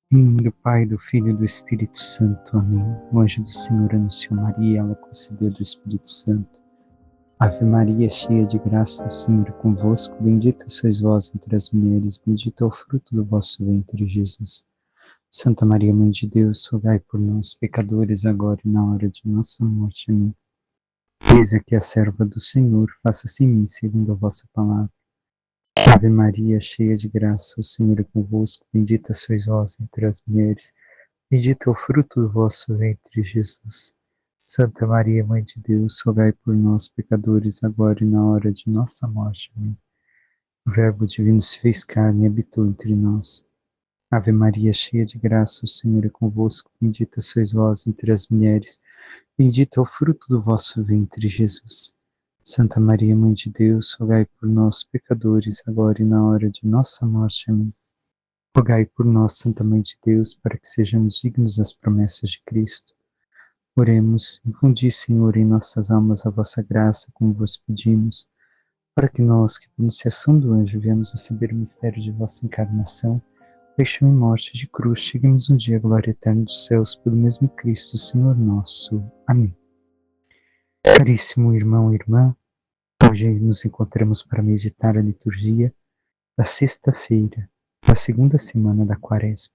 Em nome do Pai, do Filho e do Espírito Santo. Amém. O anjo do Senhor anunciou Maria, ela concebeu do Espírito Santo. Ave Maria, cheia de graça, o Senhor é convosco. Bendita sois vós entre as mulheres, bendito é o fruto do vosso ventre, Jesus. Santa Maria, Mãe de Deus, rogai por nós, pecadores, agora e na hora de nossa morte. Amém. Eis aqui a serva do Senhor, faça-se em mim segundo a vossa palavra. Ave Maria, cheia de graça, o Senhor é convosco. Bendita sois vós entre as mulheres, bendito é o fruto do vosso ventre, Jesus. Santa Maria, Mãe de Deus, rogai por nós, pecadores, agora e na hora de nossa morte. Amém. O Verbo divino se fez carne e habitou entre nós. Ave Maria, cheia de graça, o Senhor é convosco. Bendita sois vós entre as mulheres, bendito é o fruto do vosso ventre, Jesus. Santa Maria, Mãe de Deus, rogai por nós, pecadores, agora e na hora de nossa morte. Amém. Rogai por nós, Santa Mãe de Deus, para que sejamos dignos das promessas de Cristo. Oremos, infundi, Senhor, em nossas almas a vossa graça, como vos pedimos, para que nós, que por anunciação do anjo viemos a saber o mistério de vossa encarnação, paixão e morte de cruz, cheguemos um dia à glória eterna dos céus, pelo mesmo Cristo, Senhor nosso. Amém. Caríssimo irmão e irmã, hoje nos encontramos para meditar a liturgia da sexta-feira, da segunda semana da Quaresma.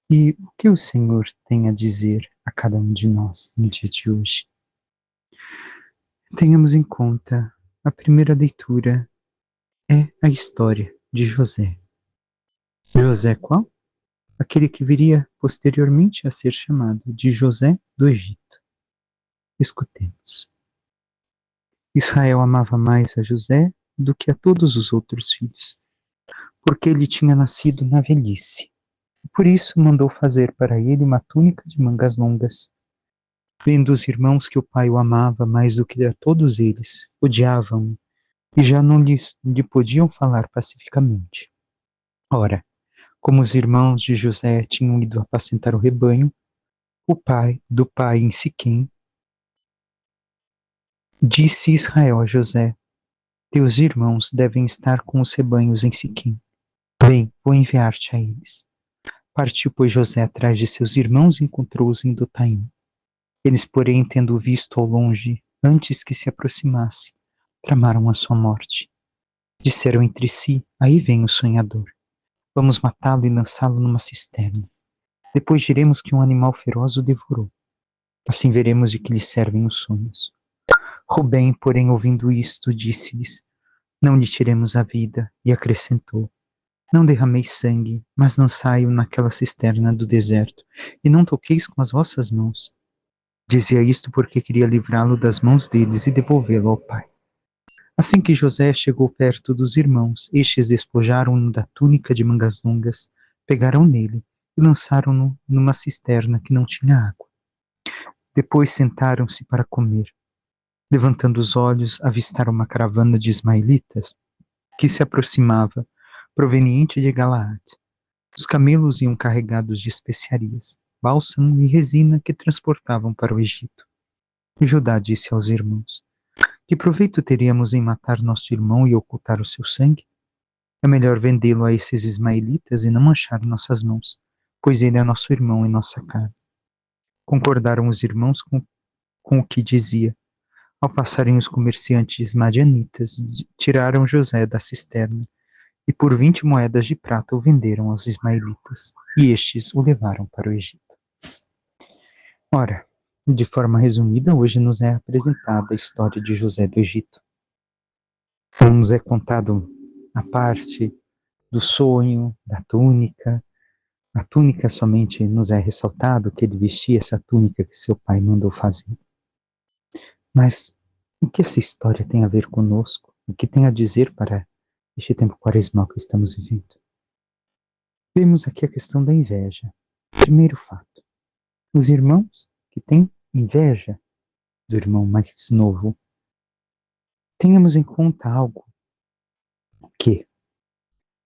E o que o Senhor tem a dizer a cada um de nós no dia de hoje? Tenhamos em conta, a primeira leitura é a história de José. José qual? Aquele que viria posteriormente a ser chamado de José do Egito. Escutemos. Israel amava mais a José do que a todos os outros filhos, porque ele tinha nascido na velhice. Por isso mandou fazer para ele uma túnica de mangas longas. Vendo os irmãos que o pai o amava mais do que a todos eles, odiavam-no e já não lhe podiam falar pacificamente. Ora, como os irmãos de José tinham ido apacentar o rebanho, o pai do pai em Siquém disse Israel a José: teus irmãos devem estar com os rebanhos em Siquém. Vem, vou enviar-te a eles. Partiu, pois, José atrás de seus irmãos e encontrou-os em Dotaim. Eles, porém, tendo-o visto ao longe, antes que se aproximasse, tramaram a sua morte. Disseram entre si: aí vem o sonhador. Vamos matá-lo e lançá-lo numa cisterna. Depois diremos que um animal feroz o devorou. Assim veremos de que lhe servem os sonhos. Rubem, porém, ouvindo isto, disse-lhes: não lhe tiremos a vida, e acrescentou: não derrameis sangue, mas lançai-o naquela cisterna do deserto, e não toqueis com as vossas mãos. Dizia isto porque queria livrá-lo das mãos deles e devolvê-lo ao pai. Assim que José chegou perto dos irmãos, estes despojaram-no da túnica de mangas longas, pegaram nele e lançaram-no numa cisterna que não tinha água. Depois sentaram-se para comer. Levantando os olhos, avistaram uma caravana de ismaelitas que se aproximava, proveniente de Galaade. Os camelos iam carregados de especiarias, bálsamo e resina que transportavam para o Egito. E Judá disse aos irmãos: que proveito teríamos em matar nosso irmão e ocultar o seu sangue? É melhor vendê-lo a esses ismaelitas e não manchar nossas mãos, pois ele é nosso irmão e nossa carne. Concordaram os irmãos com o que dizia. Ao passarem os comerciantes madianitas, tiraram José da cisterna e por 20 moedas de prata o venderam aos ismaelitas, e estes o levaram para o Egito. Ora, de forma resumida, hoje nos é apresentada a história de José do Egito. Não nos é contado a parte do sonho, da túnica. A túnica somente nos é ressaltado que ele vestia essa túnica que seu pai mandou fazer. Mas o que essa história tem a ver conosco? O que tem a dizer para este tempo quaresmal que estamos vivendo? Vemos aqui a questão da inveja. Primeiro fato: os irmãos que têm inveja do irmão mais novo. Tenhamos em conta algo que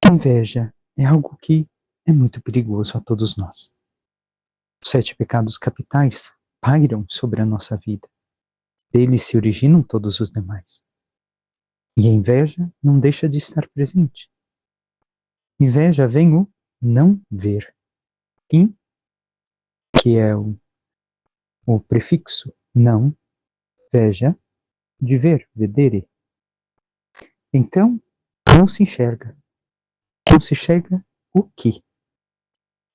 a inveja é algo que é muito perigoso a todos nós. Os 7 pecados capitais pairam sobre a nossa vida. Deles se originam todos os demais. E a inveja não deixa de estar presente. Inveja vem o não ver. in, que é o prefixo não, veja, de ver, vedere. Então, não se enxerga. Não se enxerga o quê?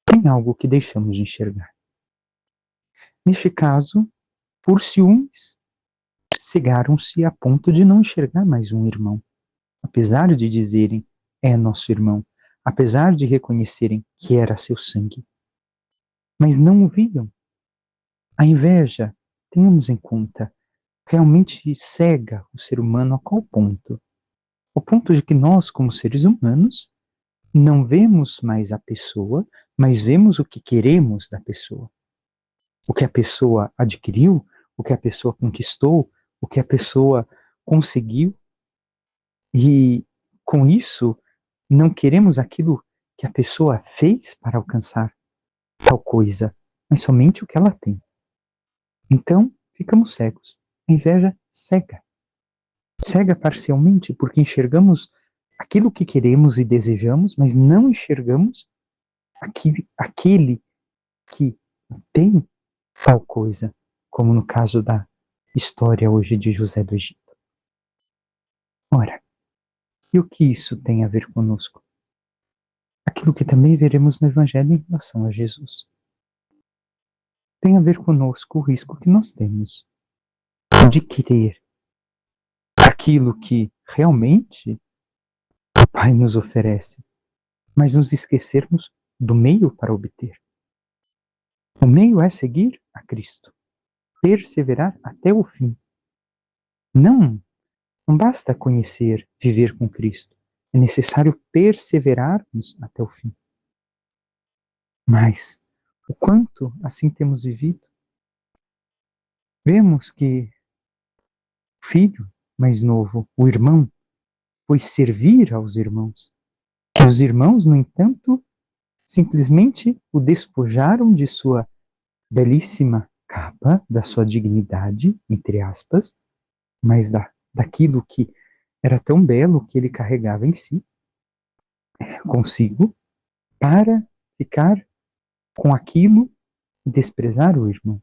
Tem algo que deixamos de enxergar. Neste caso, por ciúmes, cegaram-se a ponto de não enxergar mais um irmão. Apesar de dizerem, é nosso irmão, apesar de reconhecerem que era seu sangue. Mas não o viam. A inveja, tenhamos em conta, realmente cega o ser humano a qual ponto? Ao ponto de que nós, como seres humanos, não vemos mais a pessoa, mas vemos o que queremos da pessoa. O que a pessoa adquiriu, o que a pessoa conquistou, o que a pessoa conseguiu. E com isso, não queremos aquilo que a pessoa fez para alcançar tal coisa, mas somente o que ela tem. Então, ficamos cegos. A inveja cega. Cega parcialmente porque enxergamos aquilo que queremos e desejamos, mas não enxergamos aquele que tem tal coisa, como no caso da história hoje de José do Egito. Ora, e o que isso tem a ver conosco? Aquilo que também veremos no Evangelho em relação a Jesus. Tem a ver conosco o risco que nós temos de querer aquilo que realmente o Pai nos oferece, mas nos esquecermos do meio para obter. O meio é seguir a Cristo, perseverar até o fim. Não basta conhecer, viver com Cristo. É necessário perseverarmos até o fim. Mas, o quanto assim temos vivido, vemos que o filho mais novo, o irmão, foi servir aos irmãos. E os irmãos, no entanto, simplesmente o despojaram de sua belíssima capa, da sua dignidade, entre aspas, mas daquilo que era tão belo que ele carregava em si, consigo, para ficar com aquilo e desprezar o irmão.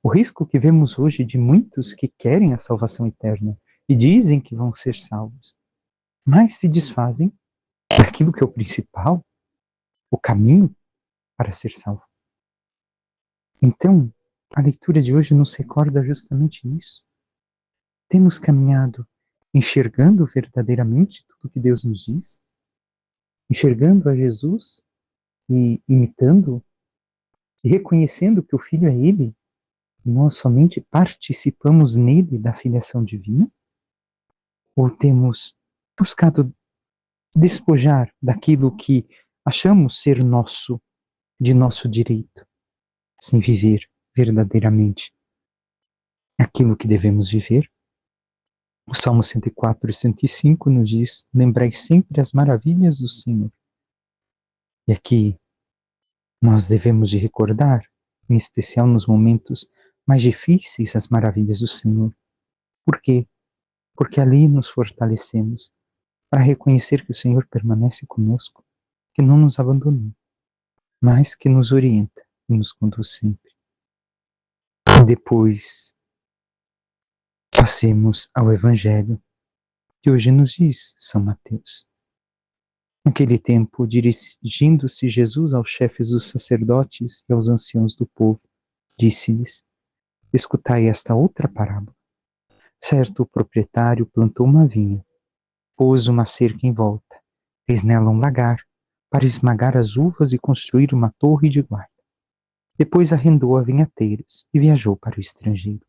O risco que vemos hoje de muitos que querem a salvação eterna e dizem que vão ser salvos, mas se desfazem daquilo que é o principal, o caminho para ser salvo. Então, a leitura de hoje nos recorda justamente isso. Temos caminhado enxergando verdadeiramente tudo que Deus nos diz, enxergando a Jesus e imitando e reconhecendo que o Filho é Ele, e nós somente participamos nele da filiação divina? Ou temos buscado despojar daquilo que achamos ser nosso, de nosso direito, sem viver verdadeiramente aquilo que devemos viver? O Salmo 104 e 105 nos diz: lembrai sempre as maravilhas do Senhor. E aqui nós devemos de recordar, em especial nos momentos mais difíceis, as maravilhas do Senhor. Por quê? Porque ali nos fortalecemos para reconhecer que o Senhor permanece conosco, que não nos abandonou, mas que nos orienta e nos conduz sempre. E depois passemos ao Evangelho que hoje nos diz São Mateus. Naquele tempo, dirigindo-se Jesus aos chefes dos sacerdotes e aos anciãos do povo, disse-lhes: escutai esta outra parábola. Certo proprietário plantou uma vinha, pôs uma cerca em volta, fez nela um lagar, para esmagar as uvas e construir uma torre de guarda. Depois arrendou a vinhateiros e viajou para o estrangeiro.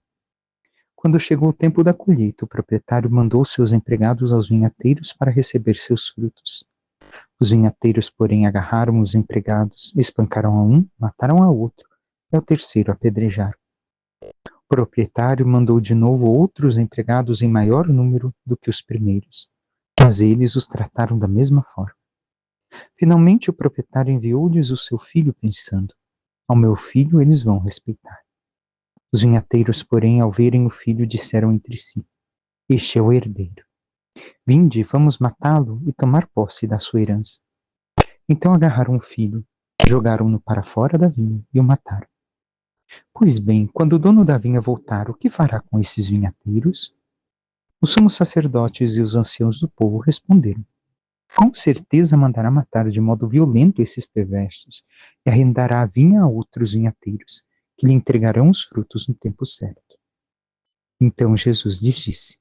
Quando chegou o tempo da colheita, o proprietário mandou seus empregados aos vinhateiros para receber seus frutos. Os vinhateiros, porém, agarraram os empregados, espancaram a um, mataram a outro, e ao terceiro apedrejaram. O proprietário mandou de novo outros empregados em maior número do que os primeiros, mas eles os trataram da mesma forma. Finalmente, o proprietário enviou-lhes o seu filho, pensando: ao meu filho eles vão respeitar. Os vinhateiros, porém, ao verem o filho, disseram entre si: este é o herdeiro. Vinde, vamos matá-lo e tomar posse da sua herança. Então agarraram o filho, Jogaram-no para fora da vinha e o mataram. Pois bem, quando o dono da vinha voltar, o que fará com esses vinhateiros? Os sumos sacerdotes e os anciãos do povo responderam: com certeza mandará matar de modo violento esses perversos e arrendará a vinha a outros vinhateiros, que lhe entregarão os frutos no tempo certo. Então Jesus lhes disse: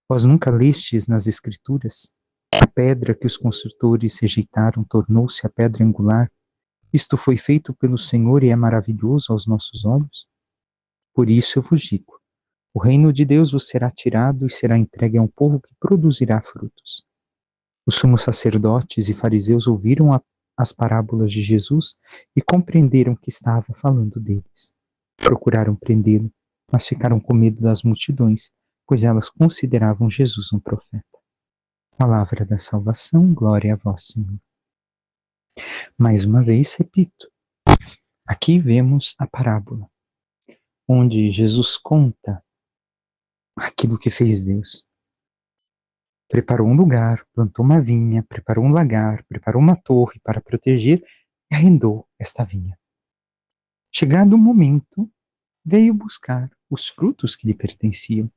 vós nunca lestes nas Escrituras? A pedra que os construtores rejeitaram tornou-se a pedra angular. Isto foi feito pelo Senhor e é maravilhoso aos nossos olhos? Por isso eu vos digo: o reino de Deus vos será tirado e será entregue a um povo que produzirá frutos. Os sumos sacerdotes e fariseus ouviram as parábolas de Jesus e compreenderam que estava falando deles. Procuraram prendê-lo, mas ficaram com medo das multidões, pois elas consideravam Jesus um profeta. Palavra da salvação, glória a vós, Senhor. Mais uma vez, repito, aqui vemos a parábola, onde Jesus conta aquilo que fez Deus. Preparou um lugar, plantou uma vinha, preparou um lagar, preparou uma torre para proteger e arrendou esta vinha. Chegado o momento, veio buscar os frutos que lhe pertenciam,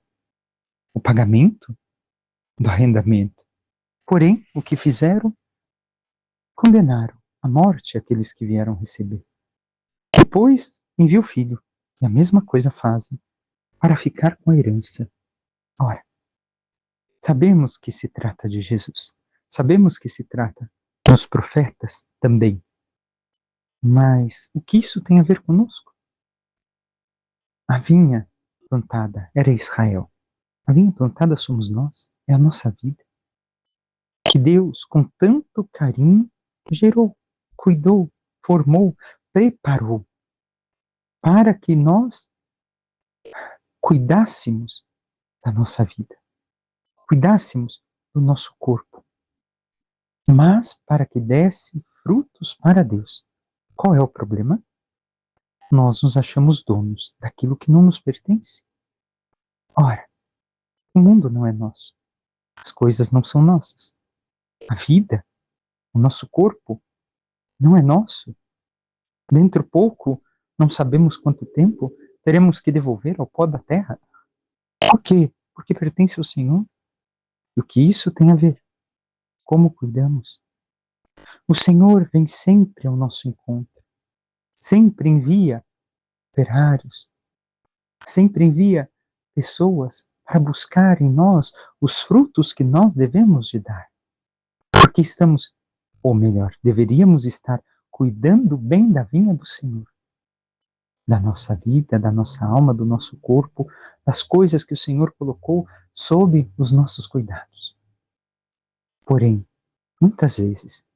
o pagamento do arrendamento. Porém, o que fizeram? Condenaram à morte aqueles que vieram receber. Depois, envia o filho, e a mesma coisa fazem, para ficar com a herança. Ora, sabemos que se trata de Jesus, sabemos que se trata dos profetas também, mas o que isso tem a ver conosco? A vinha plantada era Israel, a vinha plantada somos nós, é a nossa vida, que Deus, com tanto carinho, gerou, cuidou, formou, preparou, para que nós cuidássemos da nossa vida, cuidássemos do nosso corpo, mas para que desse frutos para Deus. Qual é o problema? Nós nos achamos donos daquilo que não nos pertence. Ora, o mundo não é nosso, as coisas não são nossas, a vida, o nosso corpo, não é nosso. Dentro pouco, não sabemos quanto tempo, teremos que devolver ao pó da terra. Por quê? Porque pertence ao Senhor. E o que isso tem a ver? Como cuidamos? O Senhor vem sempre ao nosso encontro, sempre envia operários, sempre envia pessoas para buscar em nós os frutos que nós devemos de dar. Porque estamos, ou melhor, deveríamos estar cuidando bem da vinha do Senhor, da nossa vida, da nossa alma, do nosso corpo, das coisas que o Senhor colocou sob os nossos cuidados. Porém, muitas vezes,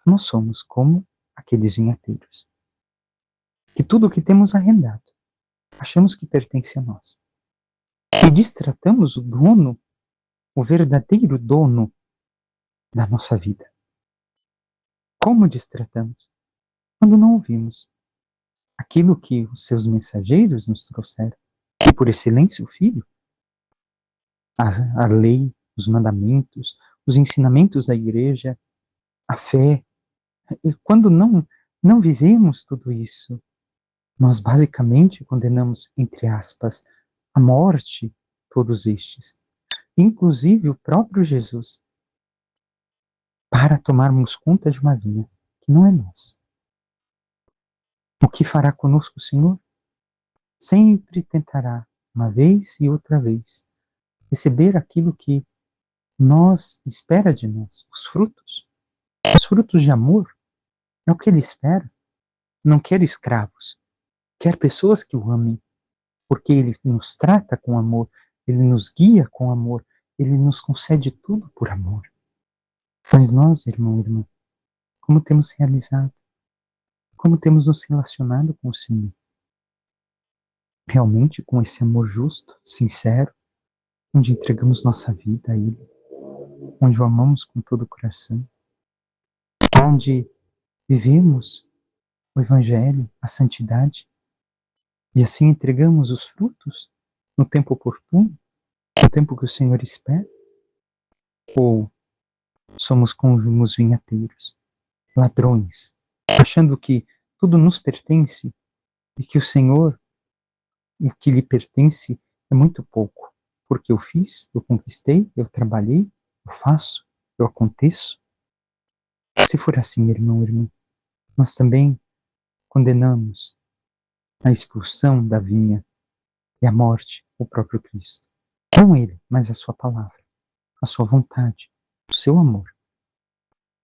nós somos como aqueles vinhateiros, que tudo o que temos arrendado, achamos que pertence a nós. E destratamos o dono, o verdadeiro dono da nossa vida. Como destratamos? Quando não ouvimos aquilo que os seus mensageiros nos trouxeram, e por excelência o Filho, a lei, os mandamentos, os ensinamentos da igreja, a fé. E quando não vivemos tudo isso, nós basicamente condenamos, entre aspas, a morte todos estes, inclusive o próprio Jesus, para tomarmos conta de uma vinha que não é nossa. O que fará conosco o Senhor? Sempre tentará, uma vez e outra vez, receber aquilo que nós espera de nós, os frutos de amor, é o que Ele espera. Não quer escravos, quer pessoas que o amem, porque Ele nos trata com amor, Ele nos guia com amor, Ele nos concede tudo por amor. Mas nós, irmão e irmã, como temos realizado? Como temos nos relacionado com o Senhor? Realmente com esse amor justo, sincero, onde entregamos nossa vida a Ele, onde o amamos com todo o coração, onde vivemos o Evangelho, a santidade, e assim entregamos os frutos no tempo oportuno, no tempo que o Senhor espera? Ou somos como os vinhateiros, ladrões, achando que tudo nos pertence e que o Senhor, o que lhe pertence, é muito pouco. Porque eu fiz, eu conquistei, eu trabalhei, eu faço, eu aconteço. Se for assim, irmão, irmã, nós também condenamos a expulsão da vinha e a morte, o próprio Cristo. Não ele, mas a sua palavra, a sua vontade, o seu amor.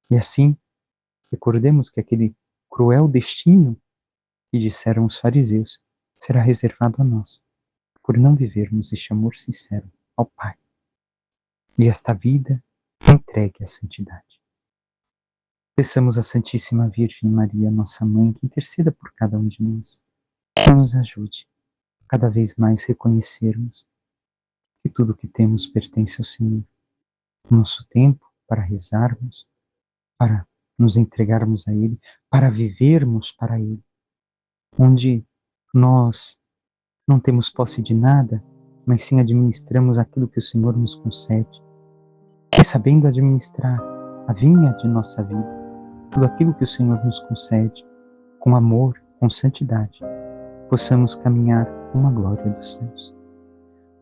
E assim, recordemos que aquele cruel destino que disseram os fariseus será reservado a nós, por não vivermos este amor sincero ao Pai. E esta vida entregue à santidade. Peçamos à Santíssima Virgem Maria, nossa Mãe, que interceda por cada um de nós, que nos ajude cada vez mais reconhecermos que tudo o que temos pertence ao Senhor. Nosso tempo para rezarmos, para nos entregarmos a Ele, para vivermos para Ele, onde nós não temos posse de nada, mas sim administramos aquilo que o Senhor nos concede. E sabendo administrar a vinha de nossa vida, tudo aquilo que o Senhor nos concede, com amor, com santidade, possamos caminhar com a glória dos céus.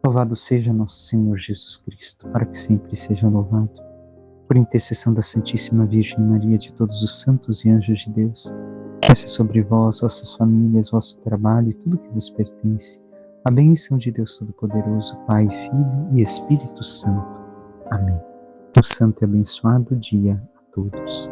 Louvado seja nosso Senhor Jesus Cristo, para que sempre seja louvado. Por intercessão da Santíssima Virgem Maria, de todos os santos e anjos de Deus, desça sobre vós, vossas famílias, vosso trabalho e tudo que vos pertence, a bênção de Deus Todo-Poderoso, Pai, Filho e Espírito Santo. Amém. Um santo e abençoado dia a todos.